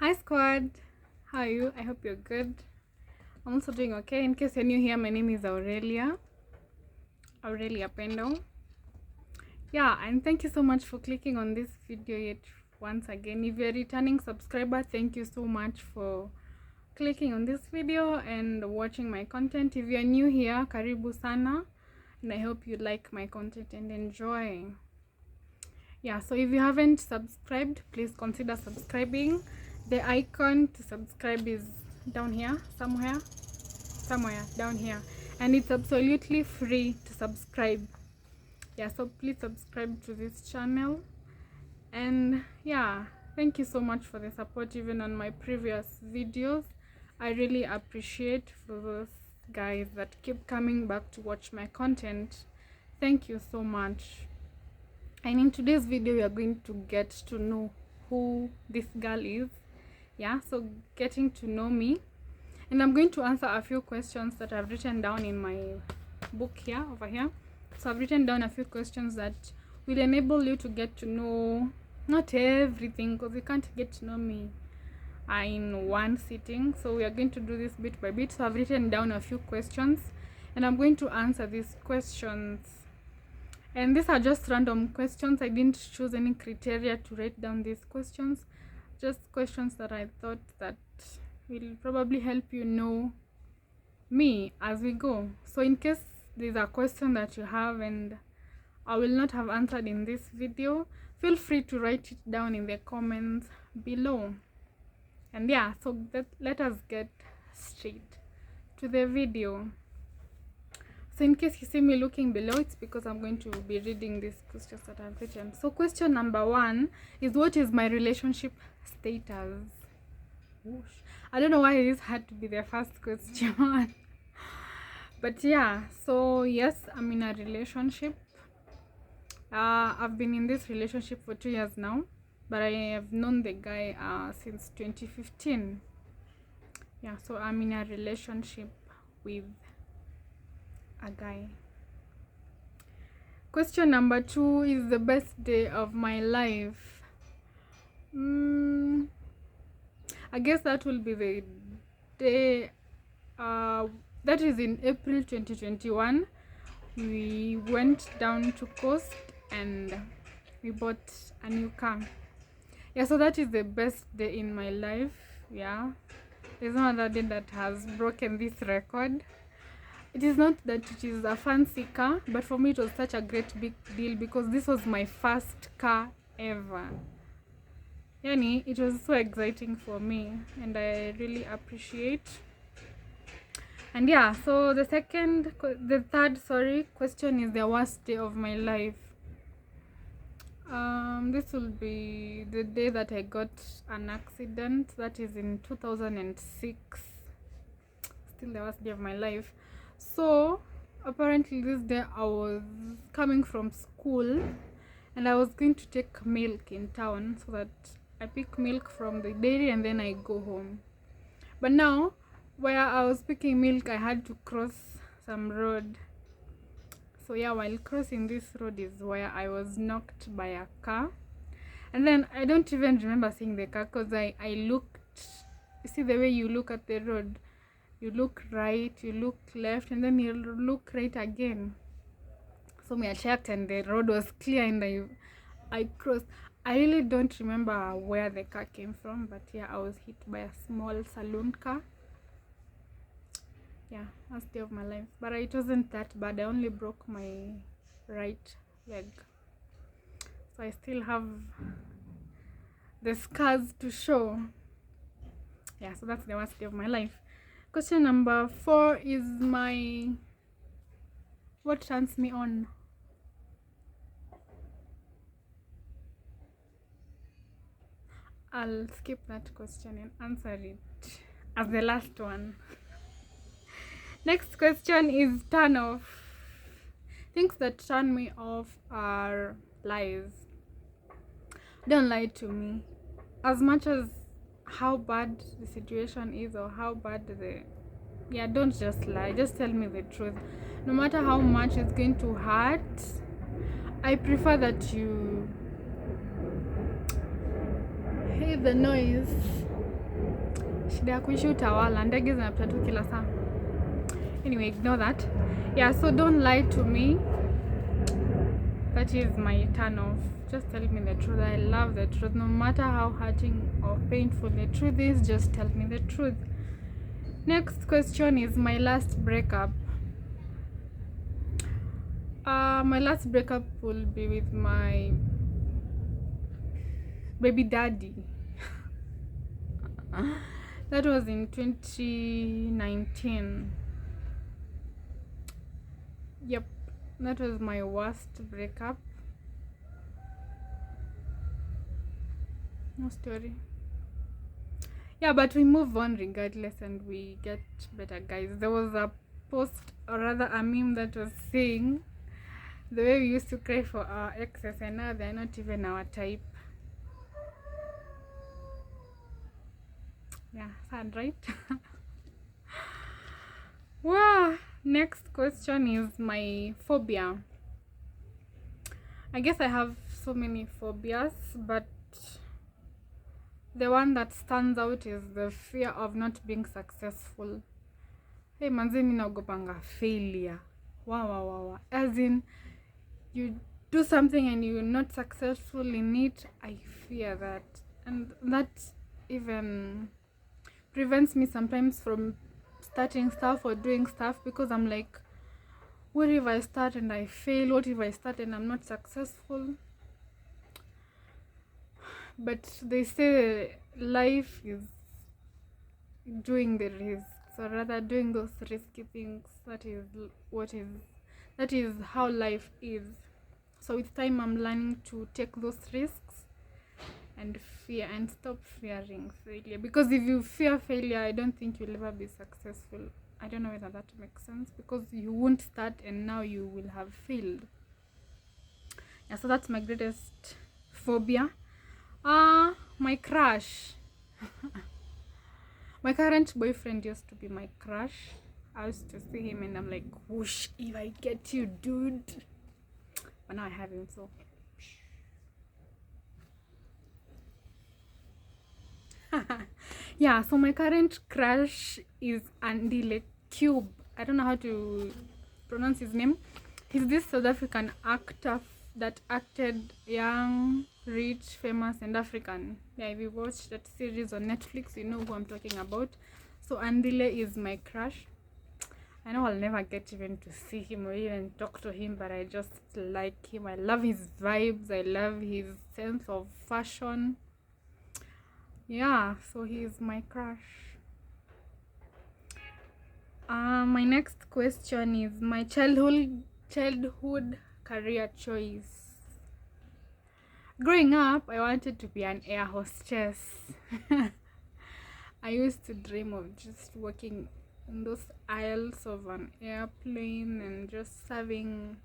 Hi squad, how are you? I hope you're good. I'm also doing okay. In case you're new here, my name is Aurelia Pendo. Yeah, and thank you so much for clicking on this video yet once again. If you're a returning subscriber, thank you so much for clicking on this video and watching my content. If you're new here, karibu sana, and I hope you like my content and enjoy. Yeah, so if you haven't subscribed, please consider subscribing. The icon to subscribe is down here, somewhere down here, and it's absolutely free to subscribe. Yeah, so please subscribe to this channel. And yeah, thank you so much for the support even on my previous videos. I really appreciate for those guys that keep coming back to watch my content. Thank you so much. And in today's video we are going to get to know who this girl is. Yeah, so getting to know me, and I'm going to answer a few questions that I've written down in my book here, over here. So I've written down a few questions that will enable you to get to know not everything, because you can't get to know me in one sitting. So we are going to do this bit by bit. So I've written down a few questions and I'm going to answer these questions. And these are just random questions. I didn't choose any criteria to write down these questions. Just questions that I thought that will probably help you know me as we go. So in case there's a question that you have and I will not have answered in this video, feel free to write it down in the comments below. And yeah, so let us get straight to the video. So in case you see me looking below, it's because I'm going to be reading these questions that I've written. So question number 1 is, what is my relationship status? Whoosh. I don't know why this had to be the first question. But yeah, so yes, I'm in a relationship. I've been in this relationship for 2 years now, but I have known the guy since 2015. Yeah, so I'm in a relationship with a guy. Question number 2 is the best day of my life. I guess that will be the day that is in April 2021. We went down to Coast and we bought a new car. Yeah, so that is the best day in my life. Yeah, there's no other day that has broken this record. It is not that it is a fancy car, but for me it was such a great big deal because this was my first car ever. Yani, it was so exciting for me and I really appreciate. And yeah, so the third question is the worst day of my life. This will be the day that I got an accident. That is in 2006. Still the worst day of my life. So apparently this day I was coming from school and I was going to take milk in town, so that I pick milk from the dairy and then I go home. But now where I was picking milk, I had to cross some road. So yeah, while crossing this road is where I was knocked by a car. And then I don't even remember seeing the car because I looked. You see the way you look at the road, you look right, you look left, and then you look right again. So I checked and the road was clear and I crossed. I really don't remember where the car came from, but yeah, I was hit by a small saloon car. Yeah, last day of my life, but it wasn't that bad. I only broke my right leg, so I still have the scars to show. Yeah, so that's the worst day of my life. Question number 4 is what turns me on. I'll skip that question and answer it as the last one. Next question is turn off. Things that turn me off are lies. Don't lie to me. As much as how bad the situation is or how bad don't just lie. Just tell me the truth. No matter how much it's going to hurt, I prefer that you hear the noise shida ya kuishi utawala, ndege zinapita tu kila saa. Anyway, ignore that. Yeah, so don't lie to me. That is my turn off. Just tell me the truth. I love the truth. No matter how hurting or painful the truth is, just tell me the truth. Next question is my last breakup. My last breakup will be with my baby daddy. That was in 2019. Yep, that was my worst breakup. No story. Yeah, but we move on regardless and we get better, guys. There was a post, or rather a meme, that was saying the way we used to cry for our exes and now they're not even our type. Yeah, sad, right? Wow. Next question is my phobia. I guess I have so many phobias, but the one that stands out is the fear of not being successful. Hey manze, mimi naogopanga failure. Wow. As in, you do something and you're not successful in it, I fear that. And that even prevents me sometimes from starting stuff or doing stuff, because I'm like, what if I start and I fail? What if I start and I'm not successful? But they say life is doing the risks, or rather doing those risky things. That is how life is. So with time I'm learning to take those risks and fear and stop fearing failure, because if you fear failure, I don't think you'll ever be successful. I don't know whether that makes sense, because you won't start and now you will have failed. Yeah, so that's my greatest phobia. My crush. My current boyfriend used to be my crush. I used to see him and I'm like, whoosh, if I get you, dude. But now I have him, so yeah, so my current crush is Andile Cube. I don't know how to pronounce his name. He's this South African actor that acted young, rich, famous, and African. Yeah, if you watched that series on Netflix, you know who I'm talking about. So Andile is my crush. I know I'll never get even to see him or even talk to him, but I just like him. I love his vibes. I love his sense of fashion. Yeah, so he's my crush. My next question is my childhood career choice. Growing up, I wanted to be an air hostess. I used to dream of just working in those aisles of an airplane and just serving,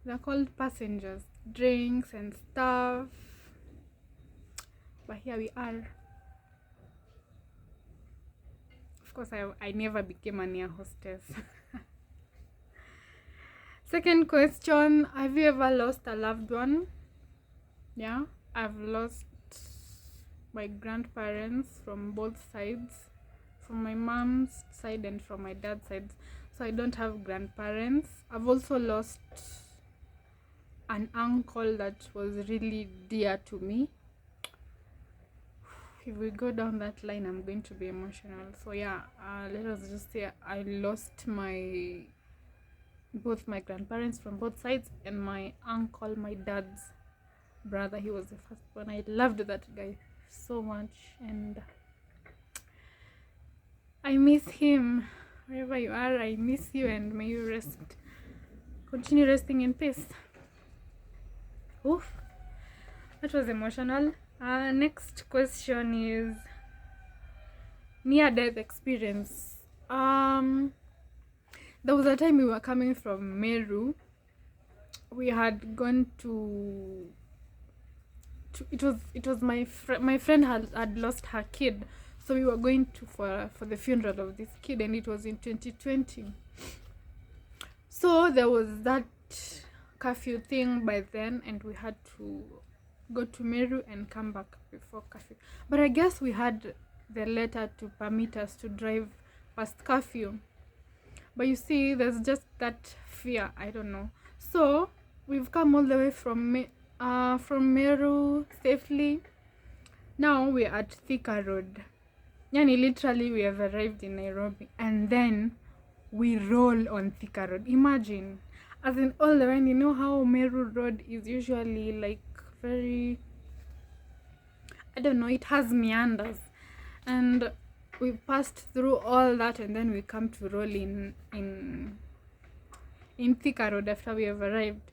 they're called passengers, drinks and stuff. But here we are. Of course, I never became an air hostess. Second question, have you ever lost a loved one? Yeah, I've lost my grandparents from both sides, from my mom's side and from my dad's side. So I don't have grandparents. I've also lost an uncle that was really dear to me. If we go down that line, I'm going to be emotional. So yeah, let us just say I lost both my grandparents from both sides, and my uncle, my dad's brother. He was the first one. I loved that guy so much, and I miss him. Wherever you are, I miss you, and may you continue resting in peace. Oof, that was emotional. Next question is near-death experience. There was a time we were coming from Meru. We had gone to it was my friend had lost her kid, so we were going to for the funeral of this kid, and it was in 2020. So there was that curfew thing by then, and we had to go to Meru and come back before curfew. But I guess we had the letter to permit us to drive past curfew. But you see, there's just that fear. I don't know. So we've come all the way from Meru safely. Now we're at Thika Road. Yani literally we have arrived in Nairobi, and then we roll on Thika Road. Imagine, as in all the way. You know how Meru Road is usually like very, I don't know, it has meanders, and we passed through all that, and then we come to roll in Thika Road after we have arrived.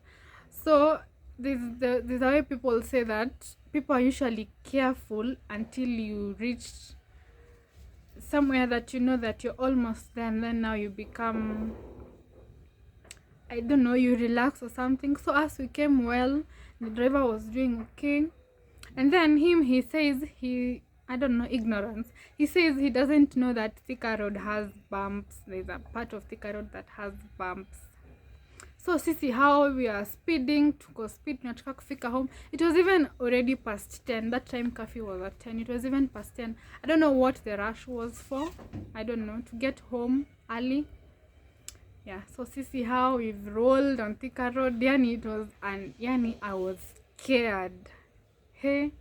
So this is the way people say that people are usually careful until you reach somewhere that you know that you're almost there, and then now you become, I don't know, you relax or something. So as we came well, the driver was doing okay, and then he says I don't know, ignorance. He says he doesn't know that Thika Road has bumps. There's a part of Thika Road that has bumps. So sisi how we are speeding, tuko speed, tunataka kufika home. It was even already past 10. That time curfew was at 10. It was even past 10. I don't know what the rush was for. I don't know, to get home early. Yeah, so sisi how we've rolled on Thika Road. Yani it was, and yani I was scared. Hey,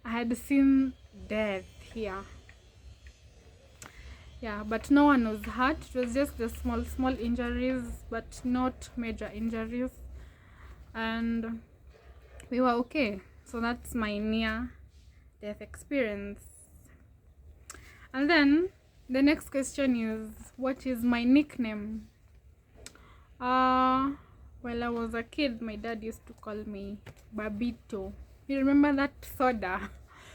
I had seen death here. Yeah, but no one was hurt. It was just the small injuries, but not major injuries, and we were okay. So that's my near death experience. And then the next question is, what is my nickname? When I was a kid, my dad used to call me Babito. You remember that soda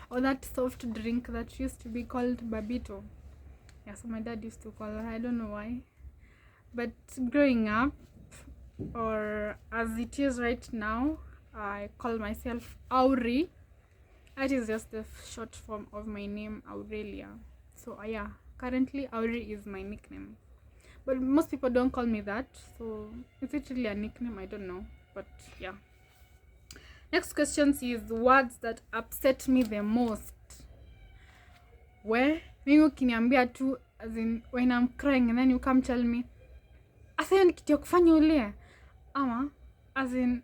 or that soft drink that used to be called Babito? Yeah, so my dad used to call her. I don't know why. But growing up, or as it is right now, I call myself Auri. That is just the short form of my name, Aurelia. So yeah, currently Auri is my nickname. But most people don't call me that. So is it really a nickname? I don't know. But yeah. Next question is words that upset me the most. Where mimi ukiniambia tu, as in when I'm crying, and then you come tell me asa hiyo ni kitu ya kufanya ulie, ama as in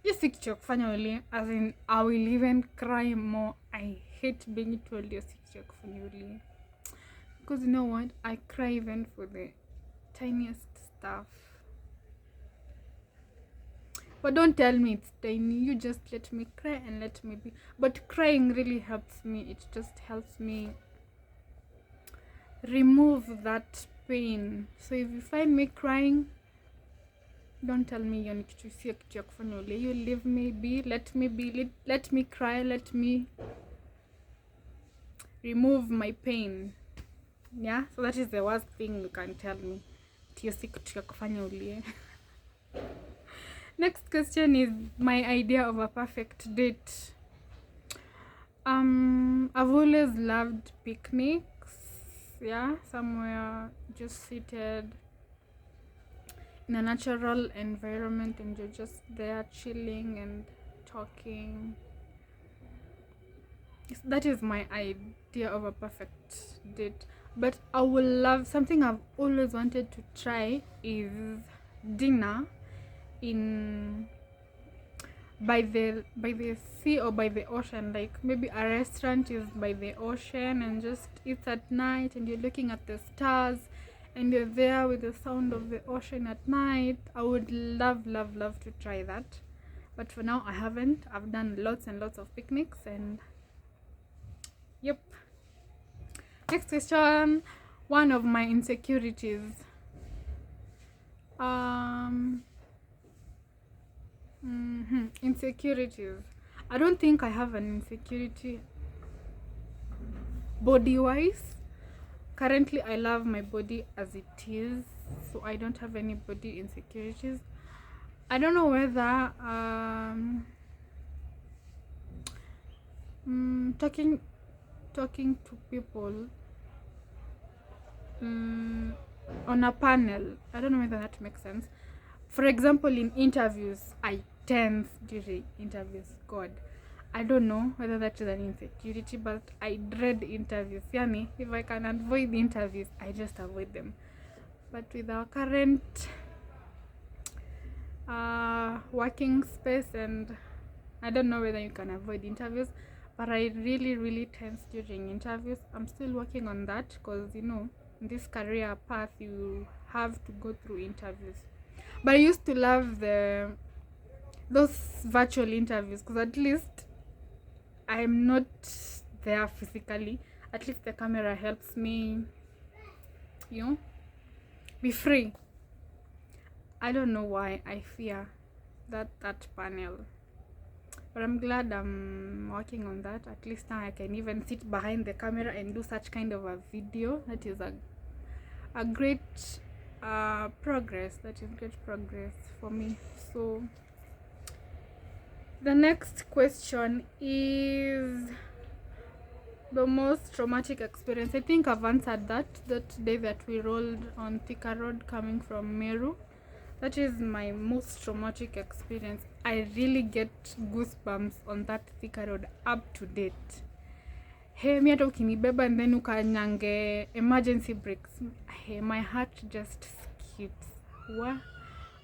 hiyo si kitu ya kufanya ulie, as in I will even cry more. I hate being told hiyo si kitu ya kufanya ulie, because you know what, I cry even for the tiniest stuff. But don't tell me it's tiny. You just let me cry and let me be. But crying really helps me. It just helps me remove that pain. So if you find me crying, don't tell me you're kitu sio kitu ya kufanya ule. You leave me be, let me be, let me cry, let me remove my pain. Yeah, so that is the worst thing you can tell me. Tio si kitu ya kufanya ule. Next question is my idea of a perfect date. I've always loved picnics. Yeah, somewhere just seated in a natural environment and you're just there chilling and talking. That is my idea of a perfect date. But I would love, something I've always wanted to try is dinner in by the sea or by the ocean. Like maybe a restaurant is by the ocean and just eats at night and you're looking at the stars and you're there with the sound of the ocean at night. I would love to try that, but for now I haven't. I've done lots and lots of picnics, and yep. Next question, one of my insecurities. Insecurities. I don't think I have an insecurity body wise. Currently I love my body as it is, so I don't have any body insecurities. I don't know whether talking to people on a panel, I don't know whether that makes sense. For example, in interviews, I tense during interviews. God, I don't know whether that is an insecurity, but I dread interviews. Yani, if I can avoid interviews, I just avoid them. But with our current working space, and I don't know whether you can avoid interviews, but I really tense during interviews. I'm still working on that, because you know, in this career path you have to go through interviews. But I used to love those virtual interviews, because at least I'm not there physically. At least the camera helps me, you know, be free. I don't know why I fear that panel, but I'm glad I'm working on that. At least now I can even sit behind the camera and do such kind of a video. That is a great progress. That is great progress for me. So the next question is the most traumatic experience. I think I've answered that day that we rolled on Thika Road coming from Meru. That is my most traumatic experience. I really get goosebumps on that Thika Road up to date. Hey, mi hata ukinibeba and then ukanyange emergency brakes, hey, my heart just skips. What?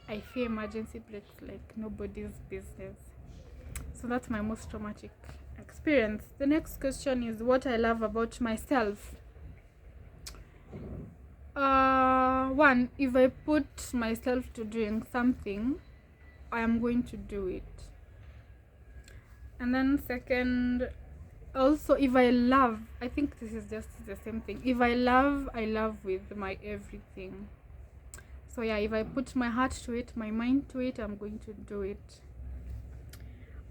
I fear emergency brakes like nobody's business. So that's my most traumatic experience. The next question is what I love about myself. One, if I put myself to doing something, I am going to do it. And then second, also if I love, I think this is just the same thing. If I love with my everything. So yeah, if I put my heart to it, my mind to it, I'm going to do it.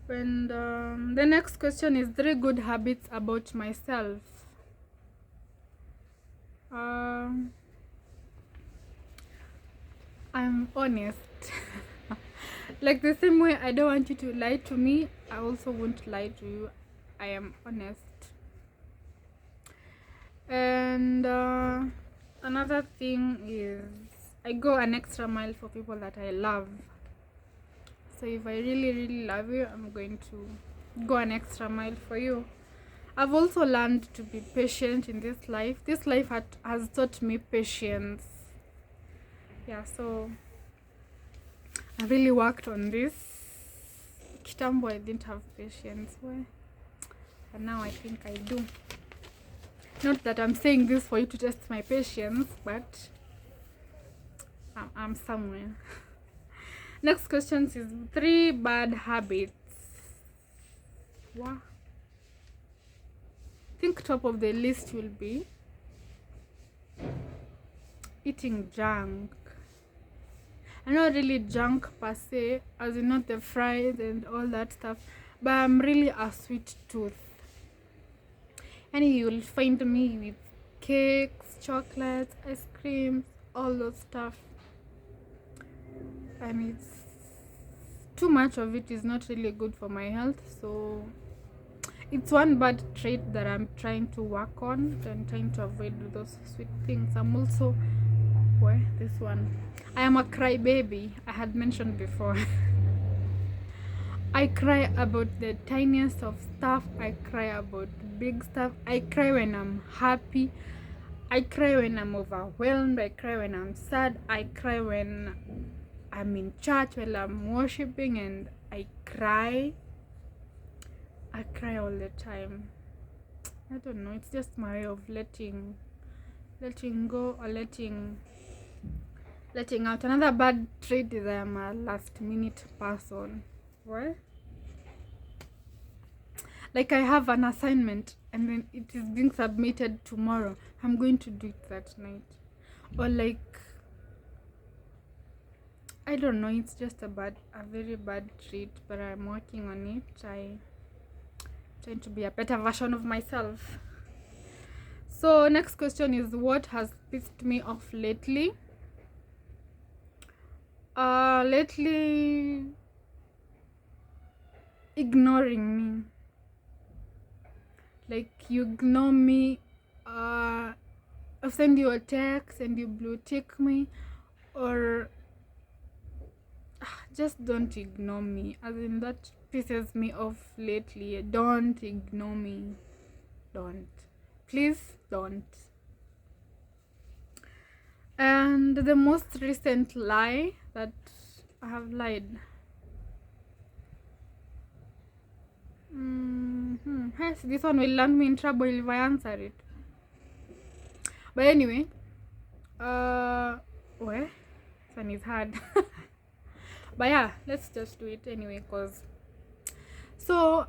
And the next question is 3 good habits about myself. I'm honest. Like the same way I don't want you to lie to me, I also won't lie to you. I am honest. And another thing is I go an extra mile for people that I love. So if I really love you, I'm going to go an extra mile for you. I've also learned to be patient in this life. This life has taught me patience. Yeah, so I really worked on this. Kitambo, I didn't have patience, but now I think I do. Not that I'm saying this for you to test my patience, but I'm somewhere. Next question is 3 bad habits. Wow. I think top of the list will be eating junk. I'm not really junk per se, as in not the fries and all that stuff, but I'm really a sweet tooth. And you'll find me with cakes, chocolates, ice creams, all those stuff. And it's too much of it is not really good for my health, so it's one bad trait that I'm trying to work on and trying to avoid those sweet things. I'm also this one, I am a crybaby. I had mentioned before. I cry about the tiniest of stuff. I cry about big stuff. I cry when I'm happy. I cry when I'm overwhelmed. I cry when I'm sad. I cry when I'm in church while I'm worshiping, and I cry. I cry all the time. I don't know, it's just my way of letting go or letting out. Another bad trait is I am a last minute person. What? Like I have an assignment and then it is being submitted tomorrow, I'm going to do it that night. Or like, I don't know, it's just a very bad trait, but I'm working on it. I'm trying to be a better version of myself. So next question is what has pissed me off lately? Lately, ignoring me. Like you ignore me, I'll send you a text and you blue tick me, or just don't ignore me. As in, that pisses me off lately. Don't ignore me. Don't. Please don't. And the most recent lie that I have lied. Yes, this one will land me in trouble if I answer it. But anyway, well, this one is hard. But yeah, let's just do it anyway, cause so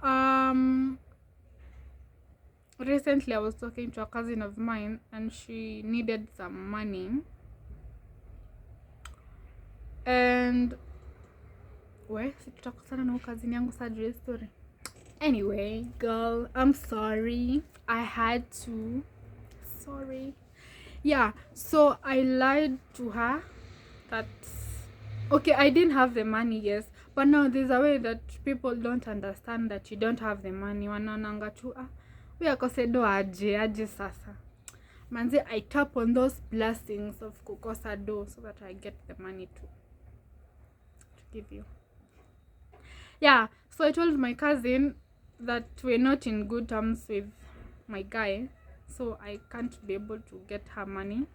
recently I was talking to a cousin of mine and she needed some money, and sitakosana na cousin yangu surgery story. Anyway, girl, I'm sorry, I had to, sorry. Yeah, so I lied to her that okay, I didn't have the money, yes, but now there's a way that people don't understand that you don't have the money. Wanaonanga tu we akosedo aje sasa manze. I tap on those blessings of kukosa do so that I get the money to give you. Yeah, so I told my cousin that we're not in good terms with my guy, so I can't be able to get her money.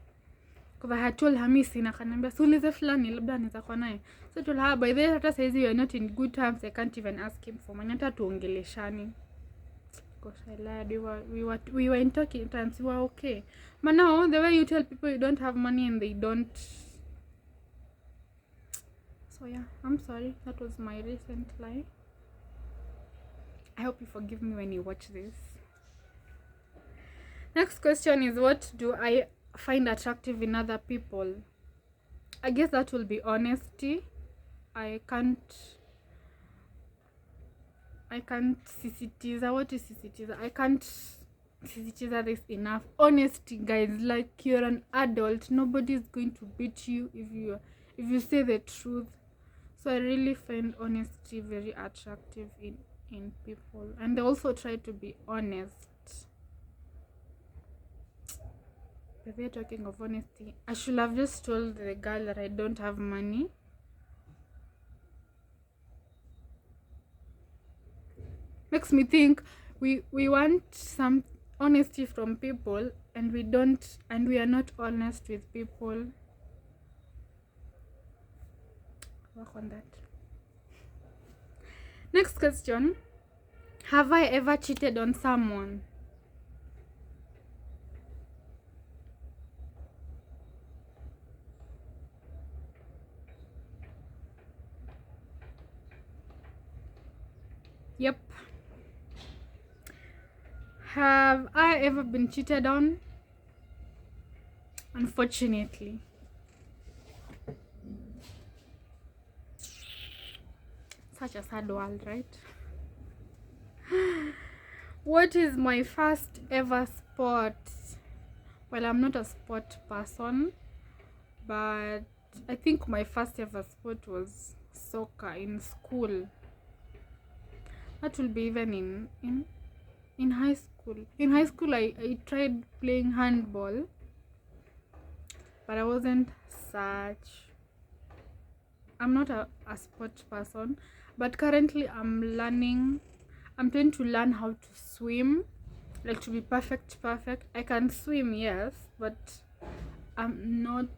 Because I had told her mimi sina, kanambia sulize fulani labda niza kwa naye. So I told her by the way hata saizi we are not in good terms, I can't even ask him for money, hata tuongeleshani. Gosh, I lied. We were in talking terms, we were okay. But now the way you tell people you don't have money and they don't. So yeah, I'm sorry, that was my recent lie. I hope you forgive me when you watch this. Next question is, what do I find attractive in other people? I guess that will be honesty. I can't sisitiza. What is sisitiza? I can't sisitiza this enough. Honesty, guys. Like, you're an adult, nobody's going to beat you if you say the truth. So I really find honesty very attractive in people, and they also try to be honest. But we're talking of honesty, I should have just told the girl that I don't have money. Makes me think we want some honesty from people and we don't, and we are not honest with people. Work on that. Next question. Have I ever cheated on someone? Yep. Have I ever been cheated on? Unfortunately. Such a sad world, right? What is my first ever sport? Well, I'm not a sport person, but I think my first ever sport was soccer in school. That will be even in high school. In high school, I tried playing handball, but I wasn't such. I'm not a sport person, but currently I'm trying to learn how to swim, like to be perfect. I can swim, yes, but I'm not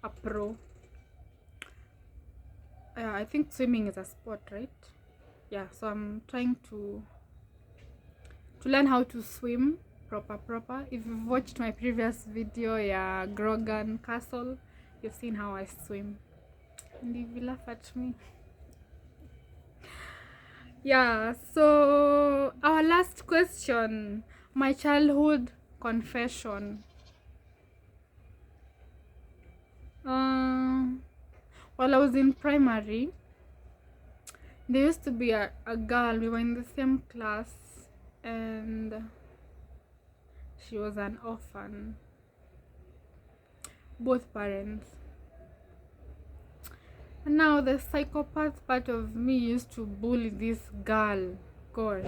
a pro. I think swimming is a sport, right? Yeah, so I'm trying to learn how to swim proper. If you've watched my previous video, Grogan Castle, you've seen how I swim, and you will laugh at me. Yeah, so our last question, my childhood confession. While I was in primary, there used to be a girl, we were in the same class, and she was an orphan, both parents. And now the psychopath part of me used to bully this girl. Gosh,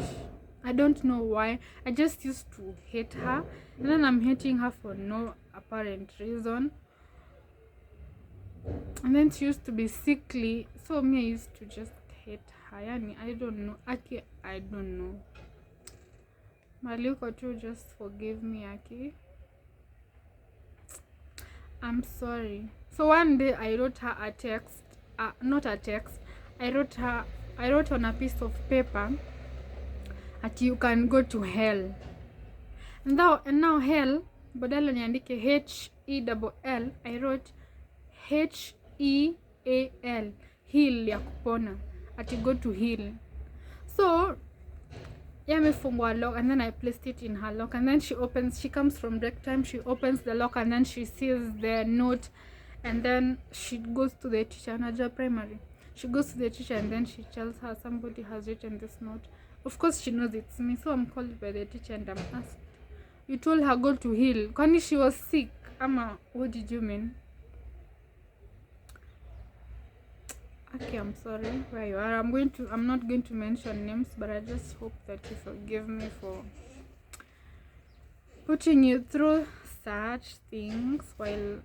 I don't know why. I just used to hate her, and then I'm hating her for no apparent reason. And then she used to be sickly, so me, I used to just hate Yani, I don't know. Aki, I don't know. Maliko too, just forgive me, Aki. I'm sorry. So one day I wrote her a text, not a text. I wrote on a piece of paper that you can go to hell. And now hell, badala niandike HELL, I wrote HEAL, heal ya kupona, ati go to heal. So yamefungwa lock, and then I placed it in her lock, and then she comes from break time, she opens the lock, and then she sees the note, and then she goes to the teacher, Naja primary. She goes to the teacher, and then she tells her somebody has written this note. Of course she knows it's me, so I'm called by the teacher and I'm asked, you told her go to heal, kwani she was sick? Ama, what did you mean? Okay, I'm sorry where you are. I'm not going to mention names, but I just hope that you forgive me for putting you through such things while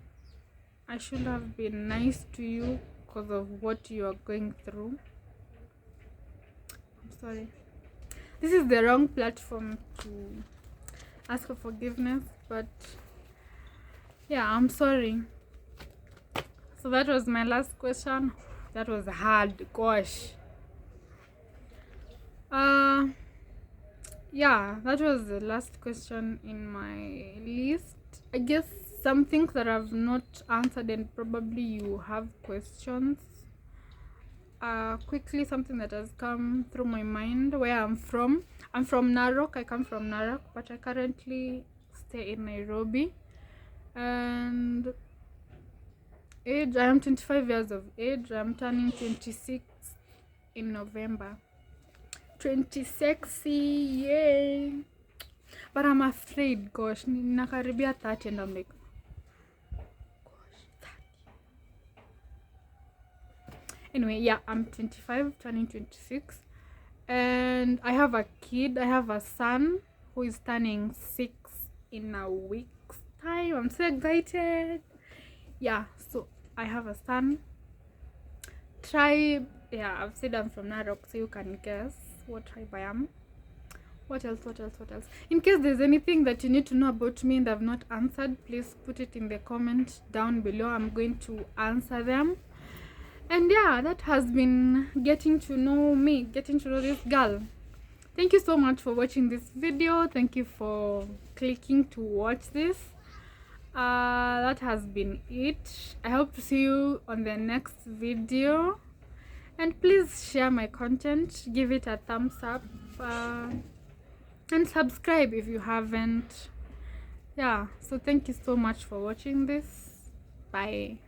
I should have been nice to you because of what you are going through. I'm sorry. This is the wrong platform to ask for forgiveness, but yeah, I'm sorry. So that was my last question. That was hard, gosh. Yeah, that was the last question in my list. I guess some things that I've not answered, and probably you have questions. Quickly, something that has come through my mind, where I'm from Narok. I come from Narok, but I currently stay in Nairobi. And age, I am 25 years of age. I'm turning 26 in November. 26, yay! But I'm afraid, gosh, nakaribia 30, and I'm like, gosh, 30. Anyway, yeah, I'm 25, turning 26, and I have a kid. I have a son who is turning 6 in a week's time. I'm so excited. Yeah, so I have a son. Tribe, yeah, I've said I'm from Narok, so you can guess what tribe I am. What else? In case there's anything that you need to know about me and I've not answered, please put it in the comment down below. I'm going to answer them. And yeah, that has been getting to know me, getting to know this girl. Thank you so much for watching this video. Thank you for clicking to watch this. That has been it. I hope to see you on the next video, and please share my content, give it a thumbs up, and subscribe if you haven't. Yeah, so thank you so much for watching this. Bye.